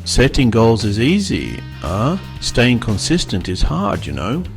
Setting goals is easy. Staying consistent is hard,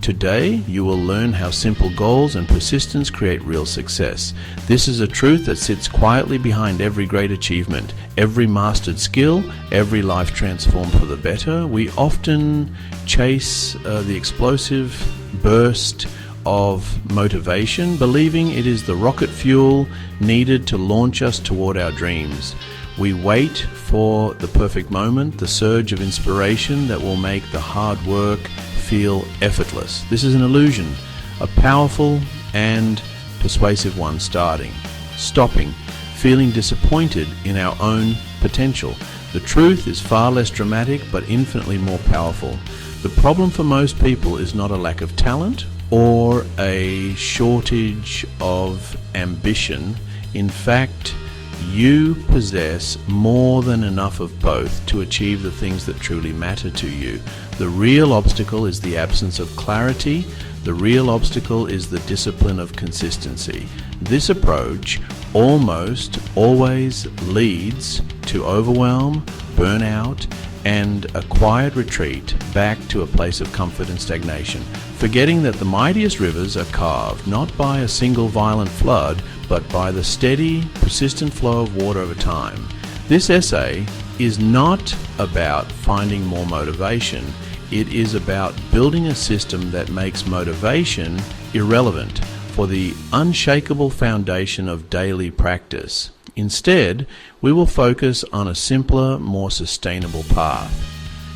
Today, you will learn how simple goals and persistence create real success. This is a truth that sits quietly behind every great achievement, every mastered skill, every life transformed for the better. We often chase the explosive burst of motivation, believing it is the rocket fuel needed to launch us toward our dreams. We wait for the perfect moment, the surge of inspiration that will make the hard work feel effortless. This is an illusion, a powerful and persuasive one stopping, feeling disappointed in our own potential. The truth is far less dramatic but infinitely more powerful. The problem for most people is not a lack of talent or a shortage of ambition. In fact, you possess more than enough of both to achieve the things that truly matter to you. The real obstacle is the absence of clarity. The real obstacle is the discipline of consistency. This approach almost always leads to overwhelm, burnout, and a quiet retreat back to a place of comfort and stagnation, forgetting that the mightiest rivers are carved not by a single violent flood, but by the steady, persistent flow of water over time. This essay is not about finding more motivation. It is about building a system that makes motivation irrelevant for the unshakable foundation of daily practice. Instead, we will focus on a simpler, more sustainable path.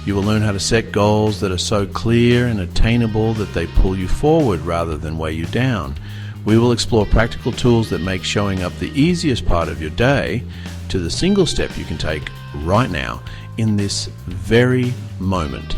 You will learn how to set goals that are so clear and attainable that they pull you forward rather than weigh you down. We will explore practical tools that make showing up the easiest part of your day to the single step you can take right now in this very moment.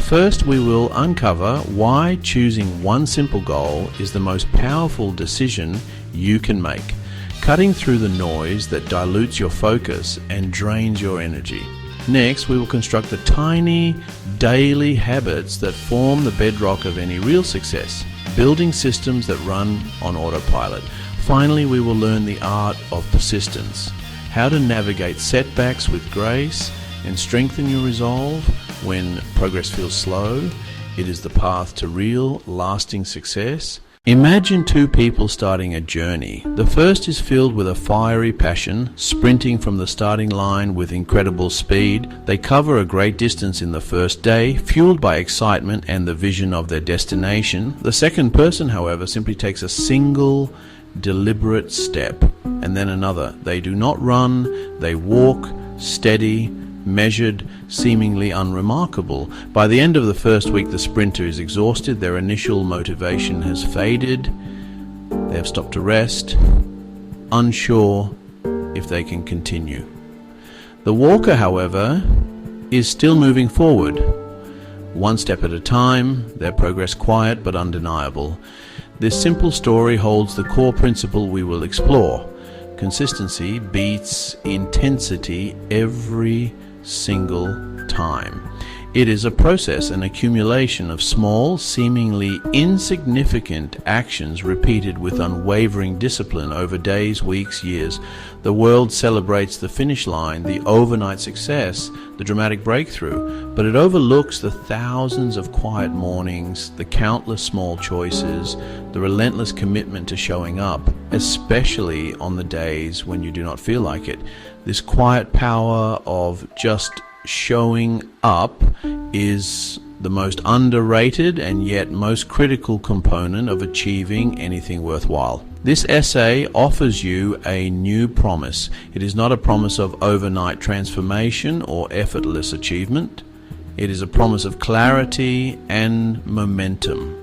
First, we will uncover why choosing one simple goal is the most powerful decision you can make, cutting through the noise that dilutes your focus and drains your energy. Next, we will construct the tiny daily habits that form the bedrock of any real success, building systems that run on autopilot. Finally, we will learn the art of persistence, how to navigate setbacks with grace and strengthen your resolve when progress feels slow. It is the path to real, lasting success. Imagine two people starting a journey. The first is filled with a fiery passion, sprinting from the starting line with incredible speed. They cover a great distance in the first day, fueled by excitement and the vision of their destination. The second person, however, simply takes a single, deliberate step, and then another. They do not run, they walk, steady, measured, seemingly unremarkable. By the end of the first week, the sprinter is exhausted, their initial motivation has faded, they have stopped to rest, unsure if they can continue. The walker, however, is still moving forward, one step at a time, their progress quiet but undeniable. This simple story holds the core principle we will explore. Consistency beats intensity every single time. It is a process, an accumulation of small, seemingly insignificant actions repeated with unwavering discipline over days, weeks, years. The world celebrates the finish line, the overnight success, the dramatic breakthrough, but it overlooks the thousands of quiet mornings, the countless small choices, the relentless commitment to showing up, especially on the days when you do not feel like it. This quiet power of just showing up is the most underrated and yet most critical component of achieving anything worthwhile. This essay offers you a new promise. It is not a promise of overnight transformation or effortless achievement. It is a promise of clarity and momentum.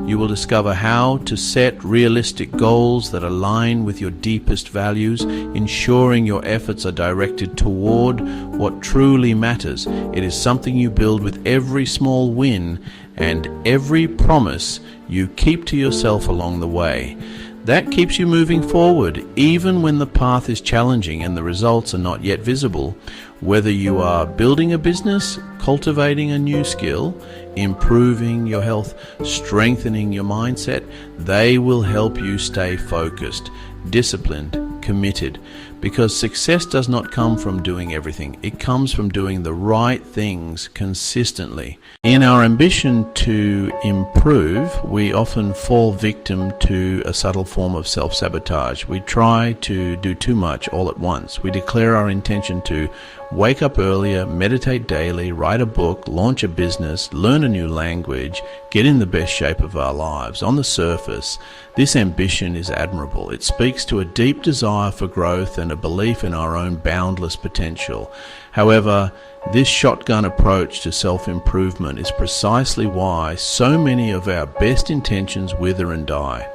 You will discover how to set realistic goals that align with your deepest values, ensuring your efforts are directed toward what truly matters. It is something you build with every small win and every promise you keep to yourself along the way. That keeps you moving forward, even when the path is challenging and the results are not yet visible. Whether you are building a business, cultivating a new skill, improving your health, strengthening your mindset, they will help you stay focused, disciplined, committed, because success does not come from doing everything. It comes from doing the right things consistently. In our ambition to improve, we often fall victim to a subtle form of self-sabotage. We try to do too much all at once. We declare our intention to wake up earlier, meditate daily, write a book, launch a business, learn a new language, get in the best shape of our lives. On the surface, this ambition is admirable. It speaks to a deep desire for growth and a belief in our own boundless potential. However, this shotgun approach to self-improvement is precisely why so many of our best intentions wither and die.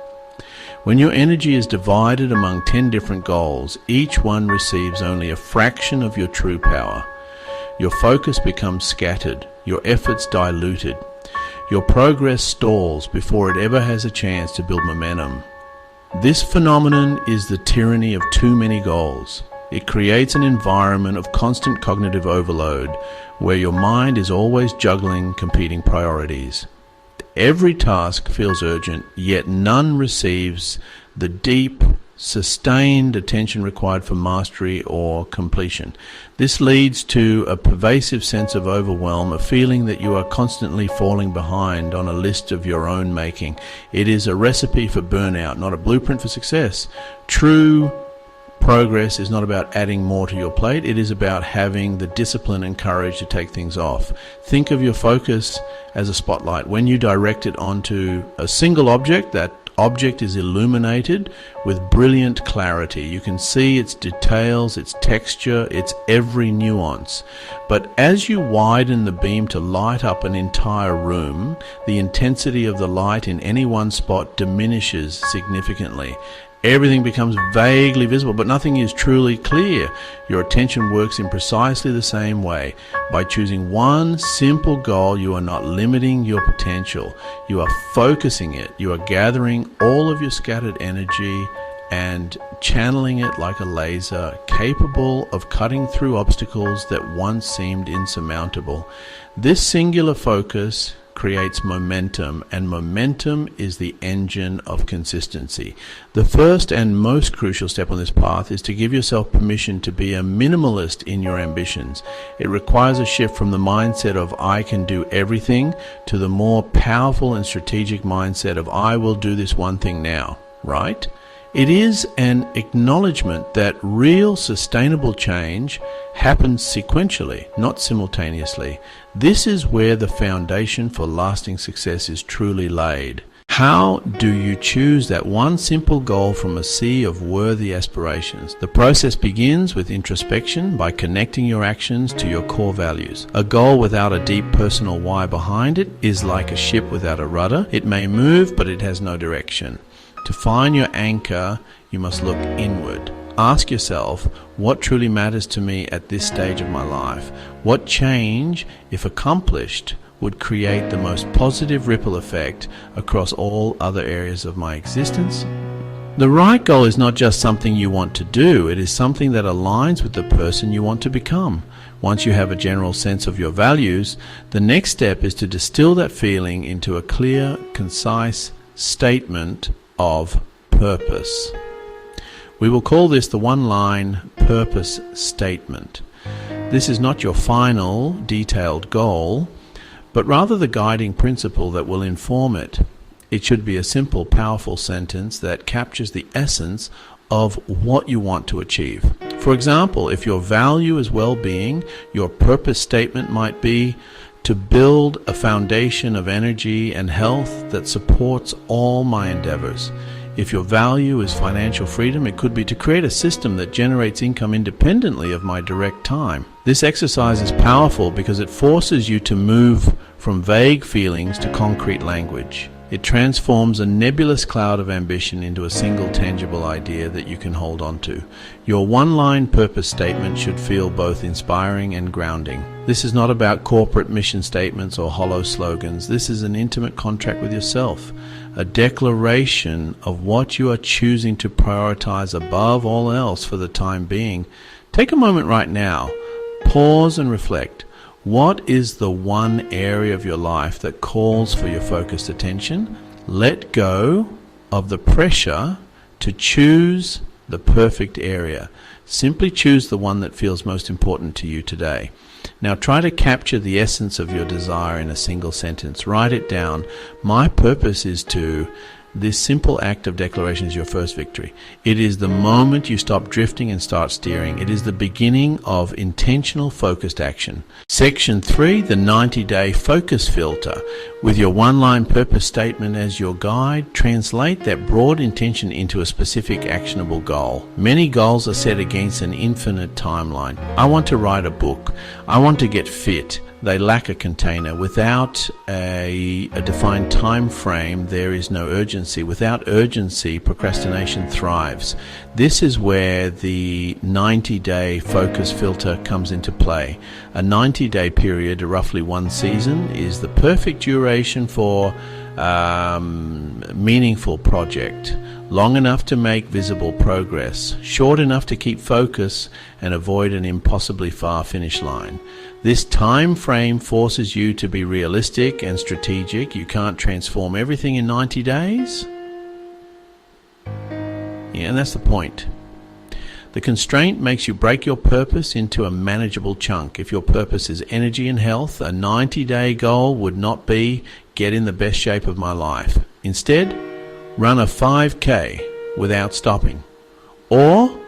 When your energy is divided among 10 different goals, each one receives only a fraction of your true power. Your focus becomes scattered, your efforts diluted. Your progress stalls before it ever has a chance to build momentum. This phenomenon is the tyranny of too many goals. It creates an environment of constant cognitive overload where your mind is always juggling competing priorities. Every task feels urgent, yet none receives the deep, sustained attention required for mastery or completion. This leads to a pervasive sense of overwhelm, a feeling that you are constantly falling behind on a list of your own making. It is a recipe for burnout, not a blueprint for success. True progress is not about adding more to your plate. It is about having the discipline and courage to take things off. Think of your focus as a spotlight. When you direct it onto a single object, that object is illuminated with brilliant clarity. You can see its details, its texture, its every nuance. But as you widen the beam to light up an entire room, the intensity of the light in any one spot diminishes significantly. Everything becomes vaguely visible, but nothing is truly clear. Your attention works in precisely the same way. By choosing one simple goal, you are not limiting your potential. You are focusing it. You are gathering all of your scattered energy and channeling it like a laser, capable of cutting through obstacles that once seemed insurmountable. This singular focus creates momentum, and momentum is the engine of consistency. The first and most crucial step on this path is to give yourself permission to be a minimalist in your ambitions. It requires a shift from the mindset of I can do everything to the more powerful and strategic mindset of I will do this one thing now, right? It is an acknowledgement that real sustainable change happens sequentially, not simultaneously. This is where the foundation for lasting success is truly laid. How do you choose that one simple goal from a sea of worthy aspirations? The process begins with introspection by connecting your actions to your core values. A goal without a deep personal why behind it is like a ship without a rudder. It may move, but it has no direction. To find your anchor, you must look inward. Ask yourself, what truly matters to me at this stage of my life? What change, if accomplished, would create the most positive ripple effect across all other areas of my existence? The right goal is not just something you want to do, it is something that aligns with the person you want to become. Once you have a general sense of your values, the next step is to distill that feeling into a clear, concise statement of purpose. We will call this the one-line purpose statement. This is not your final, detailed goal, but rather the guiding principle that will inform it. It should be a simple, powerful sentence that captures the essence of what you want to achieve. For example, if your value is well-being, your purpose statement might be to build a foundation of energy and health that supports all my endeavors. If your value is financial freedom, it could be to create a system that generates income independently of my direct time. This exercise is powerful because it forces you to move from vague feelings to concrete language. It transforms a nebulous cloud of ambition into a single tangible idea that you can hold on to. Your one-line purpose statement should feel both inspiring and grounding. This is not about corporate mission statements or hollow slogans. This is an intimate contract with yourself, a declaration of what you are choosing to prioritize above all else for the time being. Take a moment right now, pause and reflect. What is the one area of your life that calls for your focused attention? Let go of the pressure to choose the perfect area. Simply choose the one that feels most important to you today. Now try to capture the essence of your desire in a single sentence. Write it down. My purpose is to... This simple act of declaration is your first victory. It is the moment you stop drifting and start steering. It is the beginning of intentional focused action. Section 3, the 90-day focus filter. With your one-line purpose statement as your guide, translate that broad intention into a specific actionable goal. Many goals are set against an infinite timeline. I want to write a book. I want to get fit. They lack a container. Without a defined time frame, there is no urgency. Without urgency, procrastination thrives. This is where the 90-day focus filter comes into play. A 90-day period, roughly one season, is the perfect duration for meaningful project. Long enough to make visible progress, short enough to keep focus and avoid an impossibly far finish line. This time frame forces you to be realistic and strategic. You can't transform everything in 90 days. Yeah, and that's the point. The constraint makes you break your purpose into a manageable chunk. If your purpose is energy and health, a 90-day goal would not be get in the best shape of my life. Instead, run a 5K without stopping, or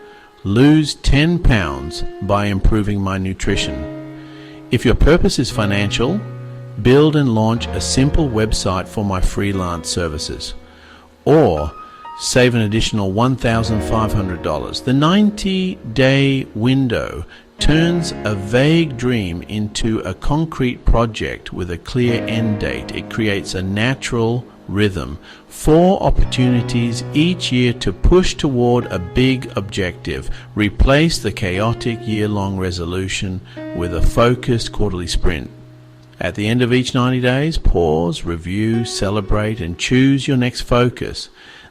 lose 10 pounds by improving my nutrition. If your purpose is financial, build and launch a simple website for my freelance services, or save an additional $1,500. The 90-day window turns a vague dream into a concrete project with a clear end date. It creates a natural rhythm. 4 opportunities each year to push toward a big objective. Replace the chaotic year-long resolution with a focused quarterly sprint. At the end of each 90 days, pause, review, celebrate, and choose your next focus.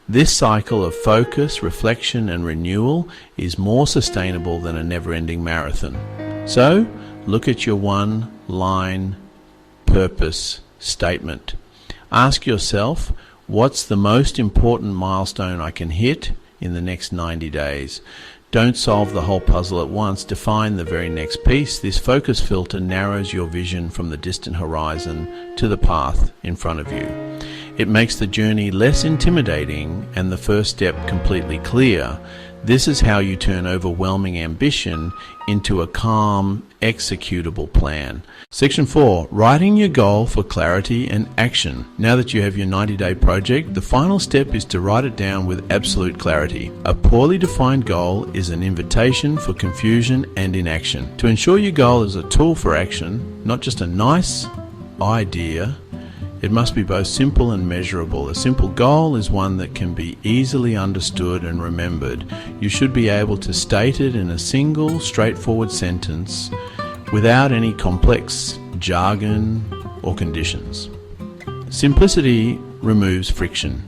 This cycle of focus, reflection, and renewal is more sustainable than a never-ending marathon. So, look at your one-line purpose statement. Ask yourself, what's the most important milestone I can hit in the next 90 days? Don't solve the whole puzzle at once. Define the very next piece. This focus filter narrows your vision from the distant horizon to the path in front of you. It makes the journey less intimidating and the first step completely clear. This is how you turn overwhelming ambition into a calm, executable plan. Section 4, writing your goal for clarity and action. Now that you have your 90-day project, the final step is to write it down with absolute clarity. A poorly defined goal is an invitation for confusion and inaction. To ensure your goal is a tool for action, not just a nice idea, it must be both simple and measurable. A simple goal is one that can be easily understood and remembered. You should be able to state it in a single, straightforward sentence without any complex jargon or conditions. Simplicity removes friction.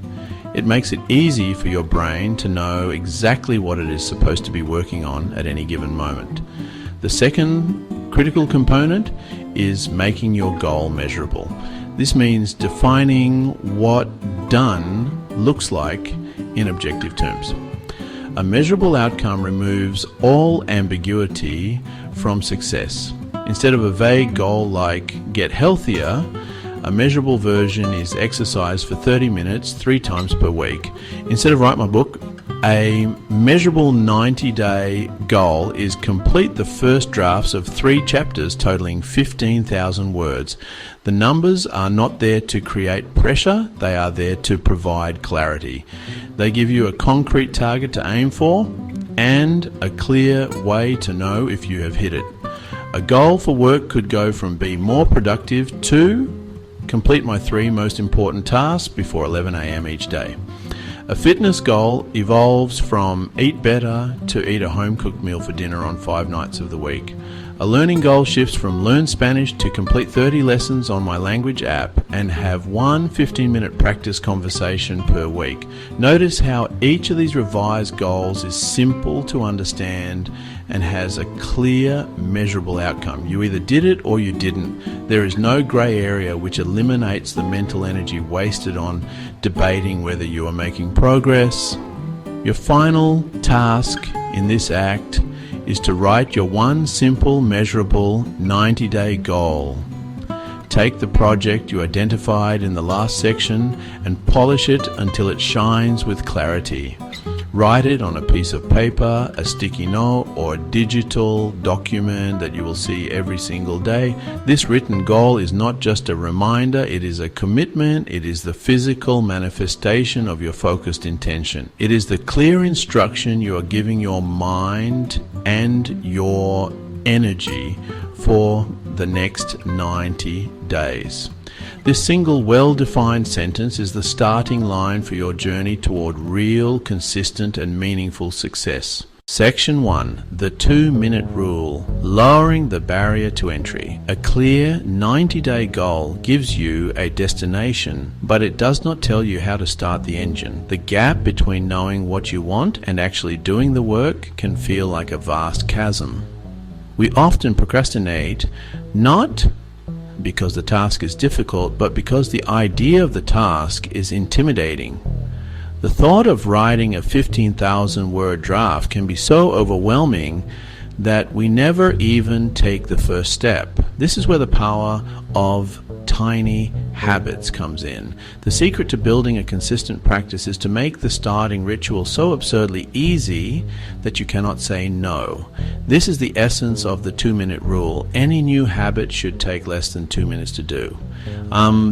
It makes it easy for your brain to know exactly what it is supposed to be working on at any given moment. The second critical component is making your goal measurable. This means defining what done looks like in objective terms. A measurable outcome removes all ambiguity from success. Instead of a vague goal like get healthier, a measurable version is exercise for 30 minutes 3 times per week. Instead of write my book, a measurable 90-day goal is complete the first drafts of 3 chapters totaling 15,000 words. The numbers are not there to create pressure, they are there to provide clarity. They give you a concrete target to aim for and a clear way to know if you have hit it. A goal for work could go from be more productive to complete my 3 most important tasks before 11 a.m. each day. A fitness goal evolves from eat better to eat a home-cooked meal for dinner on 5 nights of the week. A learning goal shifts from learn Spanish to complete 30 lessons on my language app and have 1 15-minute practice conversation per week. Notice how each of these revised goals is simple to understand and has a clear, measurable outcome. You either did it or you didn't. There is no grey area, which eliminates the mental energy wasted on debating whether you are making progress. Your final task in this act is to write your one simple, measurable 90-day goal. Take the project you identified in the last section and polish it until it shines with clarity. Write it on a piece of paper, a sticky note, or a digital document that you will see every single day. This written goal is not just a reminder, it is a commitment, it is the physical manifestation of your focused intention. It is the clear instruction you are giving your mind and your energy for the next 90 days. This single well-defined sentence is the starting line for your journey toward real, consistent and meaningful success. Section 1. The 2-minute rule. Lowering the barrier to entry. A clear 90-day goal gives you a destination, but it does not tell you how to start the engine. The gap between knowing what you want and actually doing the work can feel like a vast chasm. We often procrastinate, not because the task is difficult, but because the idea of the task is intimidating. The thought of writing a 15,000-word draft can be so overwhelming that we never even take the first step. This is where the power of tiny habits comes in. The secret to building a consistent practice is to make the starting ritual so absurdly easy that you cannot say no. This is the essence of the 2-minute rule. Any new habit should take less than 2 minutes to do.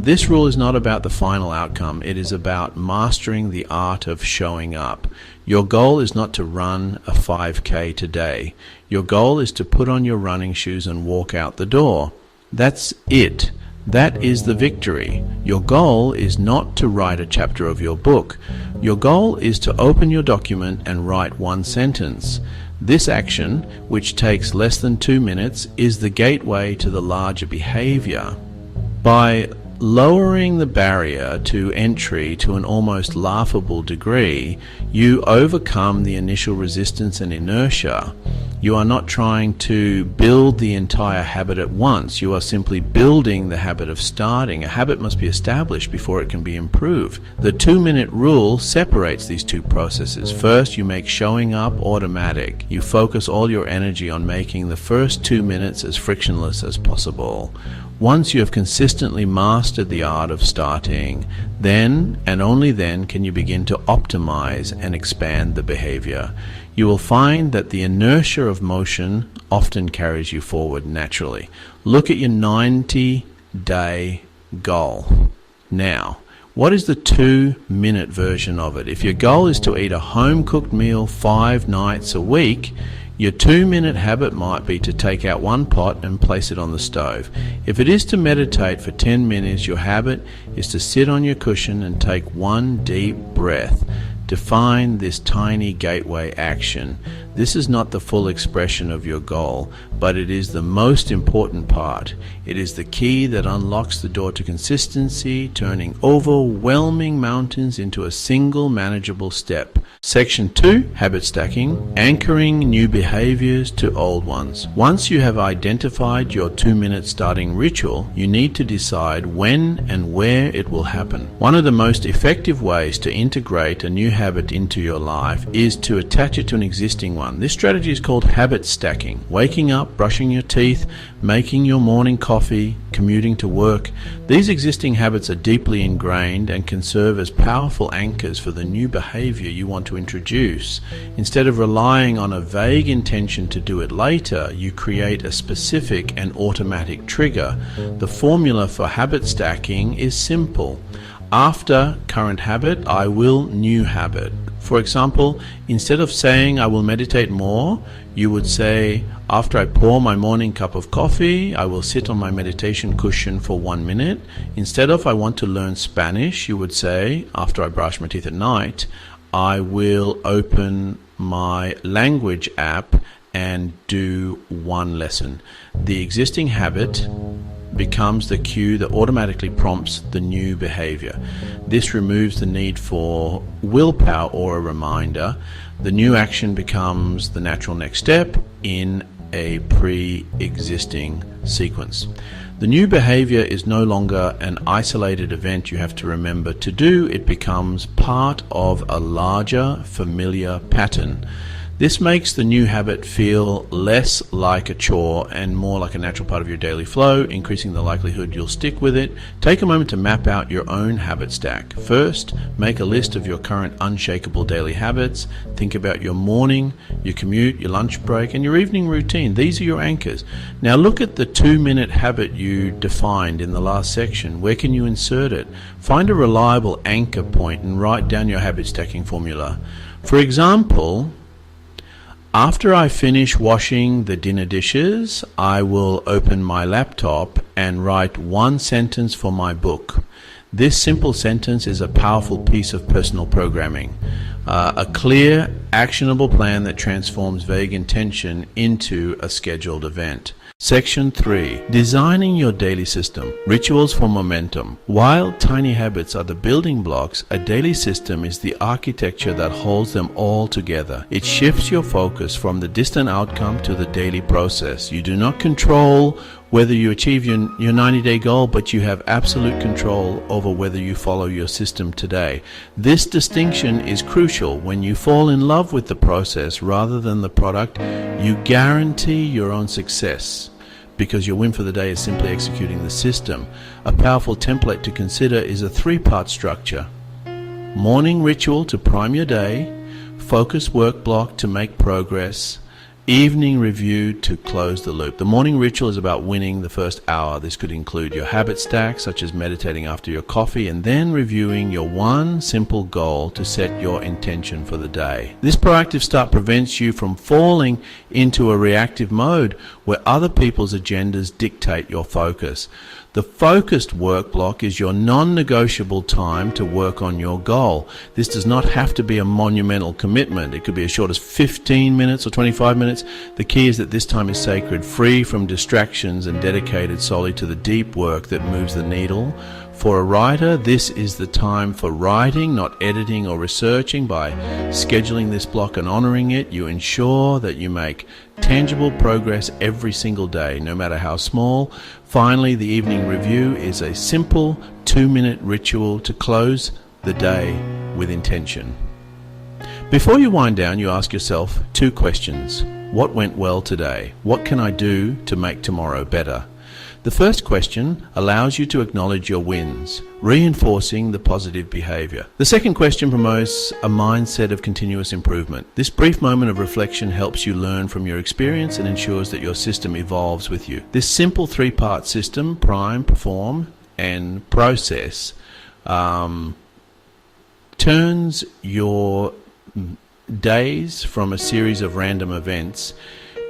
This rule is not about the final outcome. It is about mastering the art of showing up. Your goal is not to run a 5K today. Your goal is to put on your running shoes and walk out the door. That's it. That is the victory. Your goal is not to write a chapter of your book. Your goal is to open your document and write one sentence. This action, which takes less than 2 minutes, is the gateway to the larger behavior. By lowering the barrier to entry to an almost laughable degree, you overcome the initial resistance and inertia. You are not trying to build the entire habit at once. You are simply building the habit of starting. A habit must be established before it can be improved. The 2-minute rule separates these two processes. First, you make showing up automatic. You focus all your energy on making the first 2 minutes as frictionless as possible. Once you have consistently mastered the art of starting, then and only then can you begin to optimize and expand the behavior. You will find that the inertia of motion often carries you forward naturally. Look at your 90-day goal. Now, what is the 2-minute version of it? If your goal is to eat a home-cooked meal 5 nights a week, your 2-minute habit might be to take out one pot and place it on the stove. If it is to meditate for 10 minutes, your habit is to sit on your cushion and take one deep breath. Define this tiny gateway action. This is not the full expression of your goal, but it is the most important part. It is the key that unlocks the door to consistency, turning overwhelming mountains into a single manageable step. Section 2, Habit Stacking, Anchoring New Behaviors to Old Ones. Once you have identified your 2-minute starting ritual, you need to decide when and where it will happen. One of the most effective ways to integrate a new habit into your life is to attach it to an existing one. This strategy is called habit stacking. Waking up, brushing your teeth, making your morning coffee, commuting to work. These existing habits are deeply ingrained and can serve as powerful anchors for the new behavior you want to introduce. Instead of relying on a vague intention to do it later, you create a specific and automatic trigger. The formula for habit stacking is simple. After current habit, I will new habit. For example, instead of saying I will meditate more, you would say, after I pour my morning cup of coffee, I will sit on my meditation cushion for 1 minute. Instead of I want to learn Spanish, you would say, after I brush my teeth at night, I will open my language app and do 1 lesson. The existing habit becomes the cue that automatically prompts the new behavior. This removes the need for willpower or a reminder. The new action becomes the natural next step in a pre-existing sequence. The new behavior is no longer an isolated event you have to remember to do. It becomes part of a larger, familiar pattern. This makes the new habit feel less like a chore and more like a natural part of your daily flow, increasing the likelihood you'll stick with it. Take a moment to map out your own habit stack. First, make a list of your current unshakable daily habits. Think about your morning, your commute, your lunch break, and your evening routine. These are your anchors. Now look at the 2-minute habit you defined in the last section. Where can you insert it? Find a reliable anchor point and write down your habit stacking formula. For example, after I finish washing the dinner dishes, I will open my laptop and write one sentence for my book. This simple sentence is a powerful piece of personal programming. A clear, actionable plan that transforms vague intention into a scheduled event. Section 3. Designing your daily system. Rituals for momentum. While tiny habits are the building blocks, a daily system is the architecture that holds them all together. It shifts your focus from the distant outcome to the daily process. You do not control whether you achieve your 90-day goal, but you have absolute control over whether you follow your system today. This distinction is crucial. When you fall in love with the process rather than the product, you guarantee your own success, because your win for the day is simply executing the system. A powerful template to consider is a 3-part structure. Morning ritual to prime your day, focus work block to make progress, evening review to close the loop. The morning ritual is about winning the first hour. This could include your habit stack, such as meditating after your coffee, and then reviewing your one simple goal to set your intention for the day. This proactive start prevents you from falling into a reactive mode where other people's agendas dictate your focus. The focused work block is your non-negotiable time to work on your goal. This does not have to be a monumental commitment. It could be as short as 15 minutes or 25 minutes. The key is that this time is sacred, free from distractions and dedicated solely to the deep work that moves the needle. For a writer, this is the time for writing, not editing or researching. By scheduling this block and honoring it, you ensure that you make tangible progress every single day, no matter how small. Finally, the evening review is a simple 2-minute ritual to close the day with intention. Before you wind down, you ask yourself 2 questions. What went well today? What can I do to make tomorrow better? The first question allows you to acknowledge your wins, reinforcing the positive behavior. The second question promotes a mindset of continuous improvement. This brief moment of reflection helps you learn from your experience and ensures that your system evolves with you. This simple 3-part system, prime, perform, and process, turns your days from a series of random events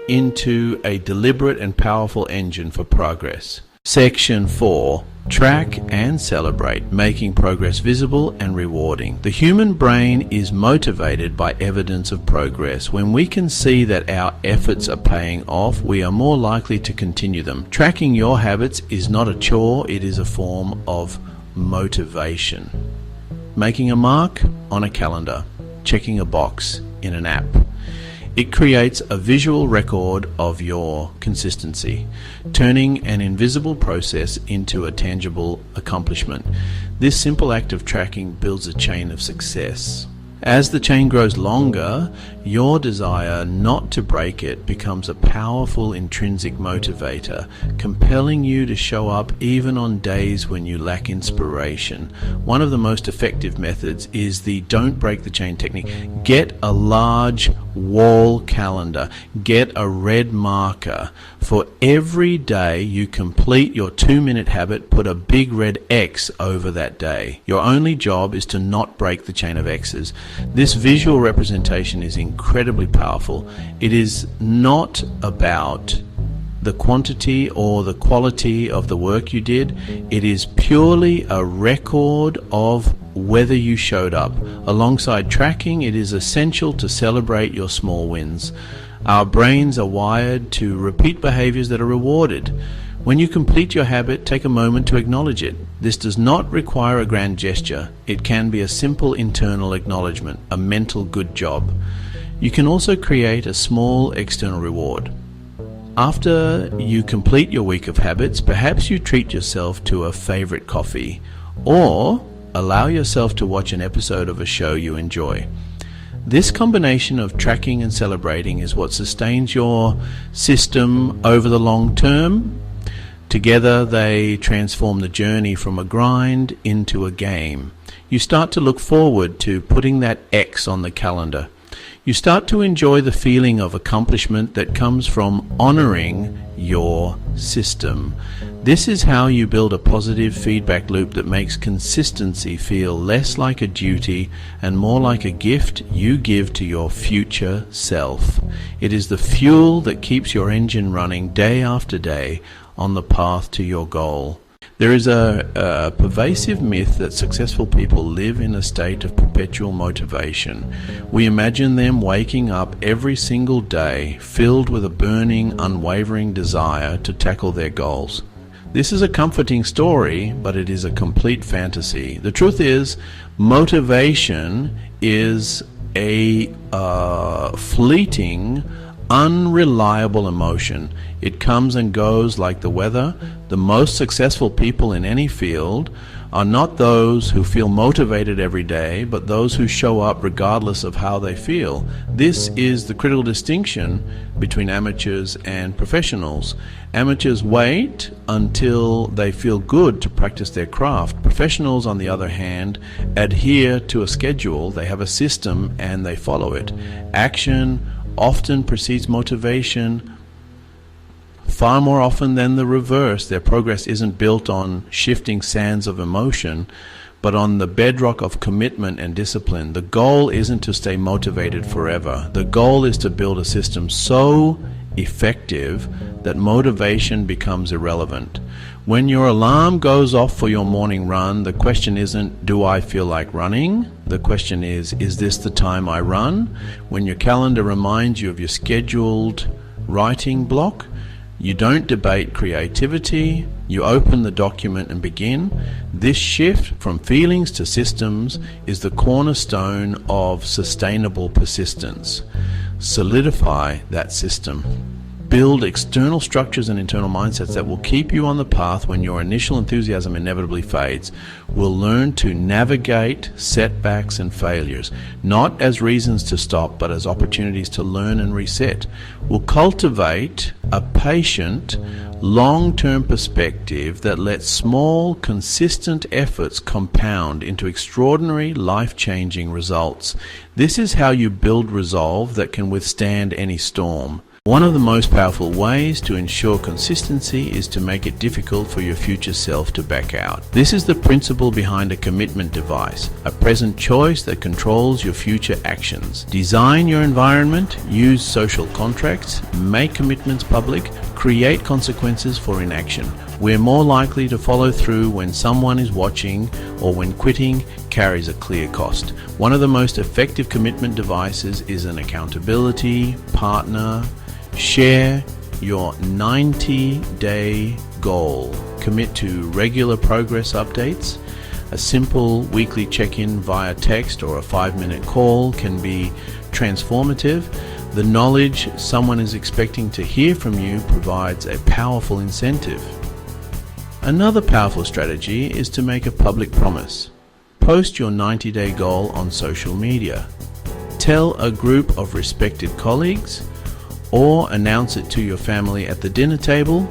into a deliberate and powerful engine for progress. Section 4. Track and celebrate, making progress visible and rewarding. The human brain is motivated by evidence of progress. When we can see that our efforts are paying off, we are more likely to continue them. Tracking your habits is not a chore, it is a form of motivation. Making a mark on a calendar, checking a box in an app. It creates a visual record of your consistency, turning an invisible process into a tangible accomplishment. This simple act of tracking builds a chain of success. As the chain grows longer, your desire not to break it becomes a powerful intrinsic motivator, compelling you to show up even on days when you lack inspiration. One of the most effective methods is the don't break the chain technique. Get a large wall calendar. Get a red marker. For every day you complete your 2-minute habit, put a big red X over that day. Your only job is to not break the chain of X's. This visual representation is incredibly powerful. It is not about the quantity or the quality of the work you did. It is purely a record of whether you showed up. Alongside tracking, it is essential to celebrate your small wins. Our brains are wired to repeat behaviors that are rewarded. When you complete your habit, take a moment to acknowledge it. This does not require a grand gesture. It can be a simple internal acknowledgement, a mental good job. You can also create a small external reward. After you complete your week of habits, perhaps you treat yourself to a favorite coffee, or allow yourself to watch an episode of a show you enjoy. This combination of tracking and celebrating is what sustains your system over the long term. Together they transform the journey from a grind into a game. You start to look forward to putting that X on the calendar. You start to enjoy the feeling of accomplishment that comes from honoring your system. This is how you build a positive feedback loop that makes consistency feel less like a duty and more like a gift you give to your future self. It is the fuel that keeps your engine running day after day on the path to your goal. There is a pervasive myth that successful people live in a state of perpetual motivation. We imagine them waking up every single day filled with a burning, unwavering desire to tackle their goals. This is a comforting story, but it is a complete fantasy. The truth is, motivation is a fleeting, unreliable emotion. It comes and goes like the weather. The most successful people in any field are not those who feel motivated every day, but those who show up regardless of how they feel. This is the critical distinction between amateurs and professionals. Amateurs wait until they feel good to practice their craft. Professionals, on the other hand, adhere to a schedule. They have a system and they follow it. Action often precedes motivation, far more often than the reverse. Their progress isn't built on shifting sands of emotion, but on the bedrock of commitment and discipline. The goal isn't to stay motivated forever. The goal is to build a system so effective that motivation becomes irrelevant. When your alarm goes off for your morning run, the question isn't, do I feel like running? The question is this the time I run? When your calendar reminds you of your scheduled writing block, you don't debate creativity, you open the document and begin. This shift from feelings to systems is the cornerstone of sustainable persistence. Solidify that system. Build external structures and internal mindsets that will keep you on the path when your initial enthusiasm inevitably fades. We'll learn to navigate setbacks and failures, not as reasons to stop, but as opportunities to learn and reset. We'll cultivate a patient, long-term perspective that lets small, consistent efforts compound into extraordinary, life-changing results. This is how you build resolve that can withstand any storm. One of the most powerful ways to ensure consistency is to make it difficult for your future self to back out. This is the principle behind a commitment device, a present choice that controls your future actions. Design your environment, use social contracts, make commitments public, create consequences for inaction. We're more likely to follow through when someone is watching or when quitting carries a clear cost. One of the most effective commitment devices is an accountability partner. Share your 90-day goal. Commit to regular progress updates. A simple weekly check-in via text or a 5-minute call can be transformative. The knowledge someone is expecting to hear from you provides a powerful incentive. Another powerful strategy is to make a public promise. Post your 90-day goal on social media. Tell a group of respected colleagues, or announce it to your family at the dinner table.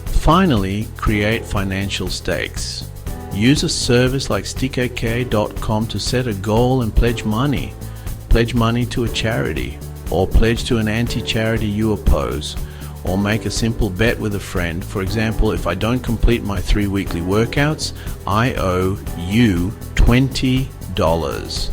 Finally, create financial stakes. Use a service like stickok.com to set a goal and pledge money. Pledge money to a charity, or pledge to an anti-charity you oppose, or make a simple bet with a friend. For example, if I don't complete my 3 weekly workouts, I owe you $20.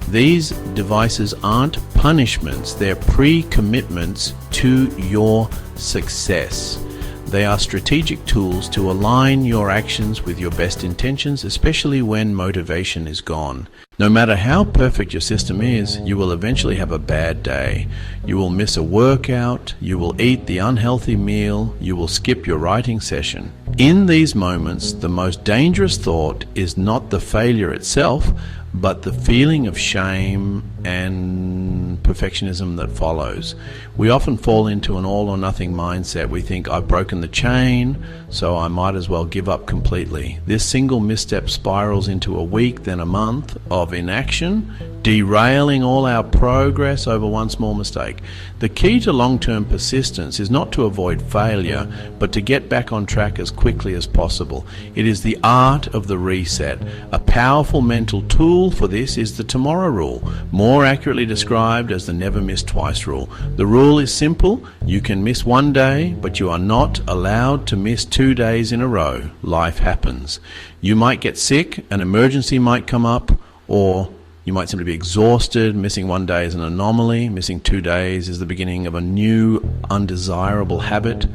These devices aren't punishments, they're pre-commitments to your success. They are strategic tools to align your actions with your best intentions, especially when motivation is gone. No matter how perfect your system is, you will eventually have a bad day. You will miss a workout, you will eat the unhealthy meal, you will skip your writing session. In these moments, the most dangerous thought is not the failure itself, but the feeling of shame and perfectionism that follows. We often fall into an all or nothing mindset. We think, I've broken the chain, so I might as well give up completely. This single misstep spirals into a week, then a month of inaction, derailing all our progress over one small mistake. The key to long-term persistence is not to avoid failure, but to get back on track as quickly as possible. It is the art of the reset. A powerful mental tool for this is the tomorrow rule, more accurately described as the never miss twice rule. The rule is simple. You can miss one day, but you are not allowed to miss 2 days in a row. Life happens. You might get sick, an emergency might come up, or you might simply be exhausted. Missing 1 day is an anomaly. Missing 2 days is the beginning of a new, undesirable habit.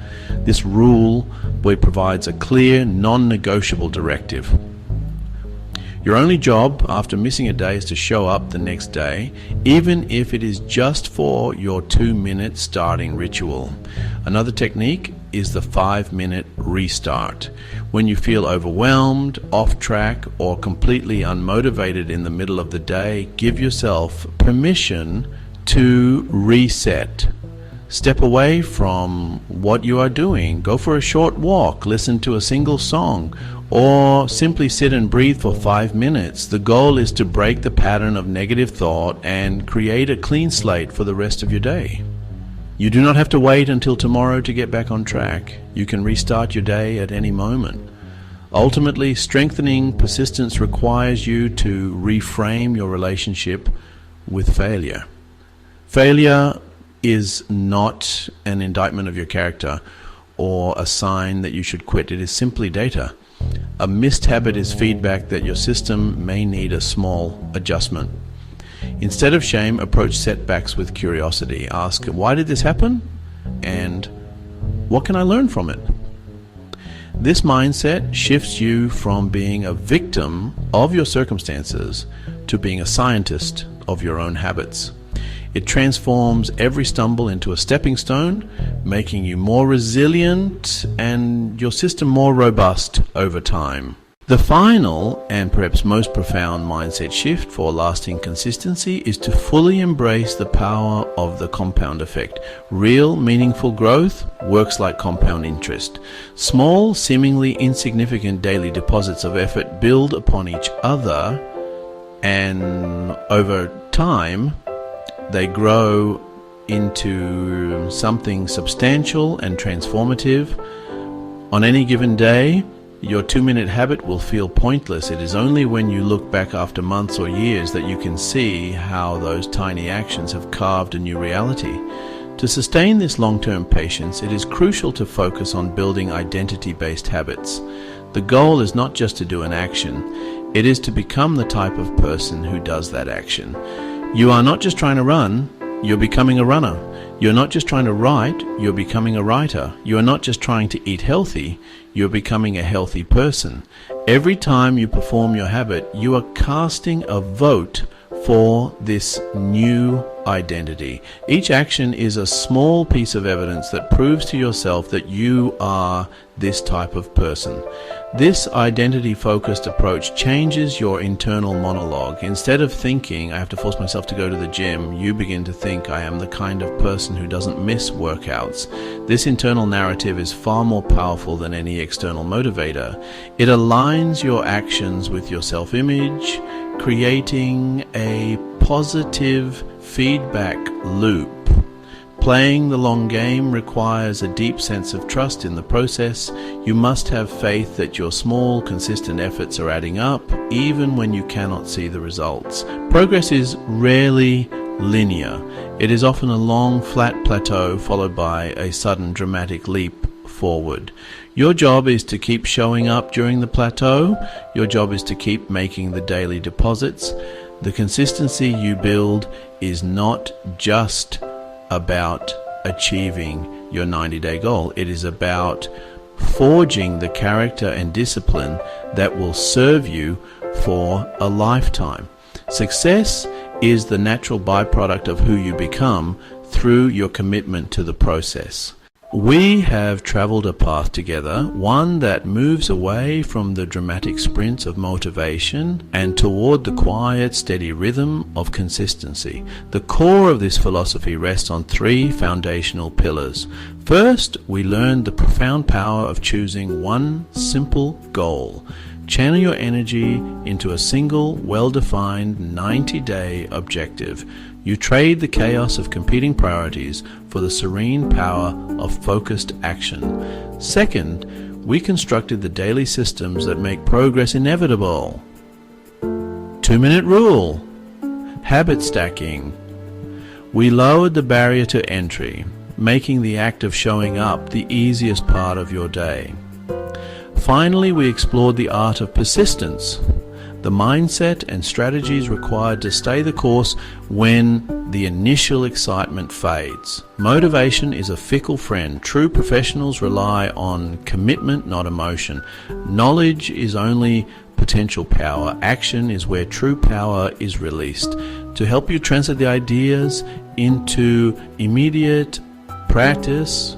This rule provides a clear, non-negotiable directive. Your only job after missing a day is to show up the next day, even if it is just for your 2-minute starting ritual. Another technique is the 5-minute restart. When you feel overwhelmed, off track, or completely unmotivated in the middle of the day, give yourself permission to reset. Step away from what you are doing. Go for a short walk, listen to a single song, or simply sit and breathe for 5 minutes. The goal is to break the pattern of negative thought and create a clean slate for the rest of your day. You do not have to wait until tomorrow to get back on track. You can restart your day at any moment. Ultimately, strengthening persistence requires you to reframe your relationship with failure. Failure is not an indictment of your character or a sign that you should quit. It is simply data. A missed habit is feedback that your system may need a small adjustment. Instead of shame, approach setbacks with curiosity. Ask, why did this happen? And what can I learn from it? This mindset shifts you from being a victim of your circumstances to being a scientist of your own habits. It transforms every stumble into a stepping stone, making you more resilient and your system more robust over time. The final and perhaps most profound mindset shift for lasting consistency is to fully embrace the power of the compound effect. Real, meaningful growth works like compound interest. Small, seemingly insignificant daily deposits of effort build upon each other, and over time, they grow into something substantial and transformative. On any given day, your 2-minute habit will feel pointless. It is only when you look back after months or years that you can see how those tiny actions have carved a new reality. To sustain this long-term patience, it is crucial to focus on building identity-based habits. The goal is not just to do an action, it is to become the type of person who does that action. You are not just trying to run, you're becoming a runner. You're not just trying to write, you're becoming a writer. You are not just trying to eat healthy, you're becoming a healthy person. Every time you perform your habit, you are casting a vote for this new identity. Each action is a small piece of evidence that proves to yourself that you are this type of person. This identity-focused approach changes your internal monologue. Instead of thinking, I have to force myself to go to the gym, you begin to think, I am the kind of person who doesn't miss workouts. This internal narrative is far more powerful than any external motivator. It aligns your actions with your self-image, creating a positive feedback loop. Playing the long game requires a deep sense of trust in the process. You must have faith that your small, consistent efforts are adding up, even when you cannot see the results. Progress is rarely linear. It is often a long, flat plateau followed by a sudden, dramatic leap forward. Your job is to keep showing up during the plateau. Your job is to keep making the daily deposits. The consistency you build is not just about achieving your 90-day goal. It is about forging the character and discipline that will serve you for a lifetime. Success is the natural byproduct of who you become through your commitment to the process. We have traveled a path together, one that moves away from the dramatic sprints of motivation and toward the quiet, steady rhythm of consistency. The core of this philosophy rests on three foundational pillars. First, we learned the profound power of choosing one simple goal. Channel your energy into a single, well-defined 90-day objective. You trade the chaos of competing priorities for the serene power of focused action. Second, we constructed the daily systems that make progress inevitable. 2-minute rule. Habit stacking. We lowered the barrier to entry, making the act of showing up the easiest part of your day. Finally, we explored the art of persistence, the mindset and strategies required to stay the course when the initial excitement fades. Motivation is a fickle friend. True professionals rely on commitment, not emotion. Knowledge is only potential power. Action is where true power is released. To help you translate the ideas into immediate practice,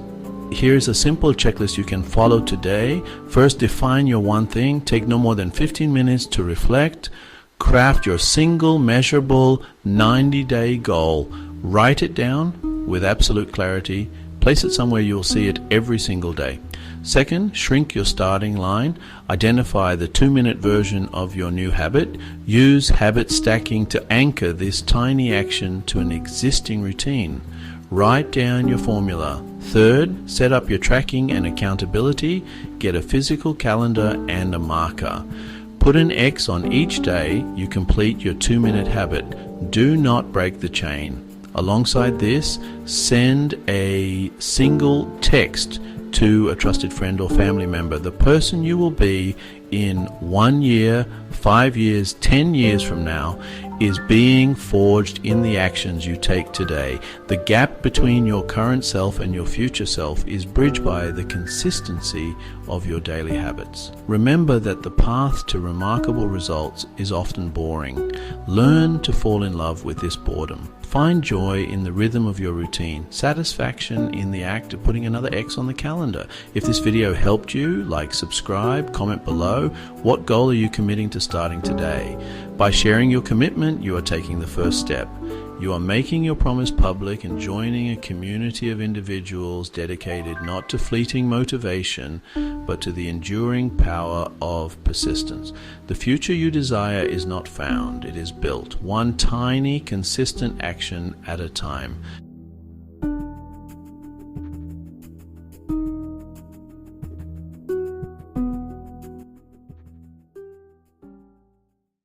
here's a simple checklist you can follow today. First, define your one thing. Take no more than 15 minutes to reflect. Craft your single, measurable 90-day goal. Write it down with absolute clarity. Place it somewhere you'll see it every single day. Second, shrink your starting line. Identify the 2-minute version of your new habit. Use habit stacking to anchor this tiny action to an existing routine. Write down your formula. Third, set up your tracking and accountability. Get a physical calendar and a marker. Put an X on each day you complete your 2-minute habit. Do not break the chain. Alongside this, send a single text to a trusted friend or family member. The person you will be in 1 year, 5 years, 10 years from now is being forged in the actions you take today. The gap between your current self and your future self is bridged by the consistency of your daily habits. Remember that the path to remarkable results is often boring. Learn to fall in love with this boredom. Find joy in the rhythm of your routine, satisfaction in the act of putting another X on the calendar. If this video helped you, like, subscribe, comment below. What goal are you committing to starting today? By sharing your commitment, you are taking the first step. You are making your promise public and joining a community of individuals dedicated not to fleeting motivation, but to the enduring power of persistence. The future you desire is not found, it is built, one tiny, consistent action at a time.